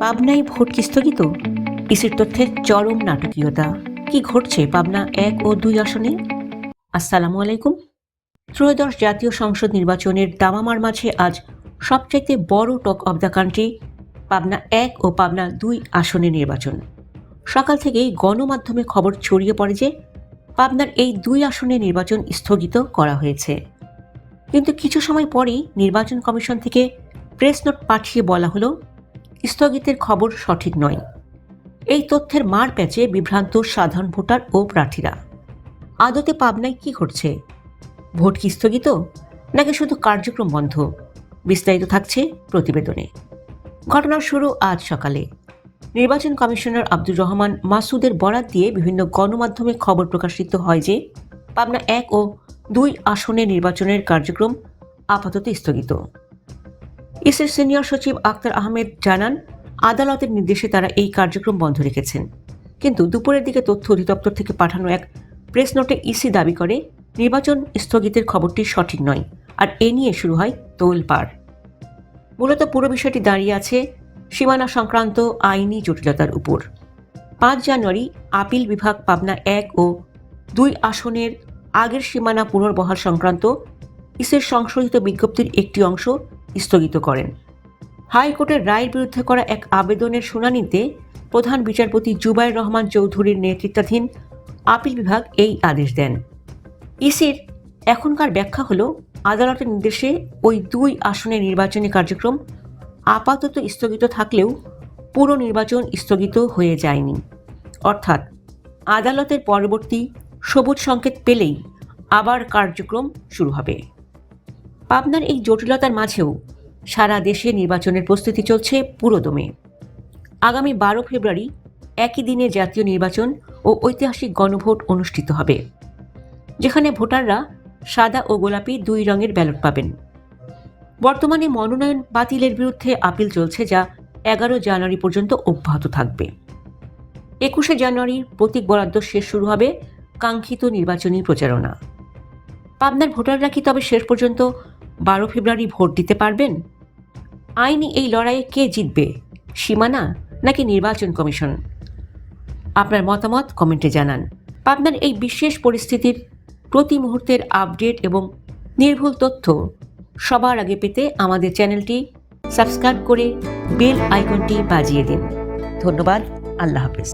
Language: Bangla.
পাবনায় ভোট কি স্থগিত? ইসির তথ্যের চরম নাটকীয়তা। কি ঘটছে পাবনা 1 ও 2 আসনে? আসসালামু আলাইকুম। ত্রয়োদশ জাতীয় সংসদ নির্বাচনের দামামার মাঝে আজ সবচাইতে বড় talk of the country Pabna 1 ও পাবনা 2 আসনের নির্বাচন। সকাল থেকেই গণমাধ্যমে খবর ছড়িয়ে পড়ে যে পাবনার এই 2 আসনের নির্বাচন স্থগিত করা হয়েছে। কিন্তু কিছু সময় পরেই নির্বাচন কমিশন থেকে প্রেস নোট পাঠিয়ে বলা হলো স্থগিতের খবর সঠিক নয়। এই তথ্যের মার প্যাচে বিভ্রান্ত সাধারণ ভোটার ও প্রার্থীরা। আদতে পাবনায় কি ঘটছে? ভোট কি স্থগিত নাকি শুধু কার্যক্রম বন্ধ? বিস্তারিত থাকছে প্রতিবেদনে। ঘটনার শুরু আজ সকালে। নির্বাচন কমিশনার আব্দুর রহমান মাসুদের বরাত দিয়ে বিভিন্ন গণমাধ্যমে খবর প্রকাশিত হয় যে পাবনা 1 ও 2 আসনের নির্বাচনের কার্যক্রম আপাতত স্থগিত। ইসির সিনিয়র সচিব আক্তার আহমেদ জানান, আদালতের নির্দেশে তারা এই কার্যক্রম বন্ধ রেখেছেন। কিন্তু দুপুরের দিকে তথ্য অধিদপ্তর থেকে পাঠানো এক প্রেস নোটে ইসি দাবি করে নির্বাচন স্থগিতের খবরটি সঠিক নয়, আর এ নিয়ে শুরু হয় তোলপাড়। মূলত পুরো বিষয়টি দাঁড়িয়ে আছে সীমানা সংক্রান্ত আইনি জটিলতার উপর। 5 জানুয়ারি আপিল বিভাগ পাবনা 1 ও 2 আসনের আগের সীমানা পুনর্বহাল সংক্রান্ত ইসির সংশোধিত বিজ্ঞপ্তির একটি অংশ স্থগিত করেন। হাইকোর্টের রায়ের বিরুদ্ধে করা এক আবেদনের শুনানিতে প্রধান বিচারপতি জুবায়ের রহমান চৌধুরীর নেতৃত্বাধীন আপিল বিভাগ এই আদেশ দেন। ইসির এখনকার ব্যাখ্যা হলো, আদালতের নির্দেশে ওই 2 আসনের নির্বাচনী কার্যক্রম আপাতত স্থগিত থাকলেও পুরো নির্বাচন স্থগিত হয়ে যায়নি। অর্থাৎ আদালতের পরবর্তী সবুজ সংকেত পেলেই আবার কার্যক্রম শুরু হবে। পাবনার এই জটিলতার মাঝেও সারা দেশে নির্বাচনের প্রস্তুতি চলছে পুরোদমে। আগামী 12 ফেব্রুয়ারি একই দিনে জাতীয় নির্বাচন ও ঐতিহাসিক গণভোট অনুষ্ঠিত হবে, যেখানে ভোটাররা সাদা ও গোলাপি 2 রঙের ব্যালট পাবেন। বর্তমানে মনোনয়ন বাতিলের বিরুদ্ধে আপিল চলছে, যা 11 জানুয়ারি পর্যন্ত অব্যাহত থাকবে। 21 জানুয়ারির প্রতীক বরাদ্দ শেষ শুরু হবে কাঙ্ক্ষিত নির্বাচনী প্রচারণা। পাবনার ভোটাররা কি তবে শেষ পর্যন্ত 12 ফেব্রুয়ারি ভোট দিতে পারবেন? আইনি এই লড়াইয়ে কে জিতবে, সীমানা নাকি নির্বাচন কমিশন? আপনার মতামত কমেন্টে জানান। পাবনার এই বিশেষ পরিস্থিতির প্রতি মুহূর্তের আপডেট এবং নির্ভুল তথ্য সবার আগে পেতে আমাদের চ্যানেলটি সাবস্ক্রাইব করে বেল আইকনটি বাজিয়ে দিন। ধন্যবাদ। আল্লাহ হাফেজ।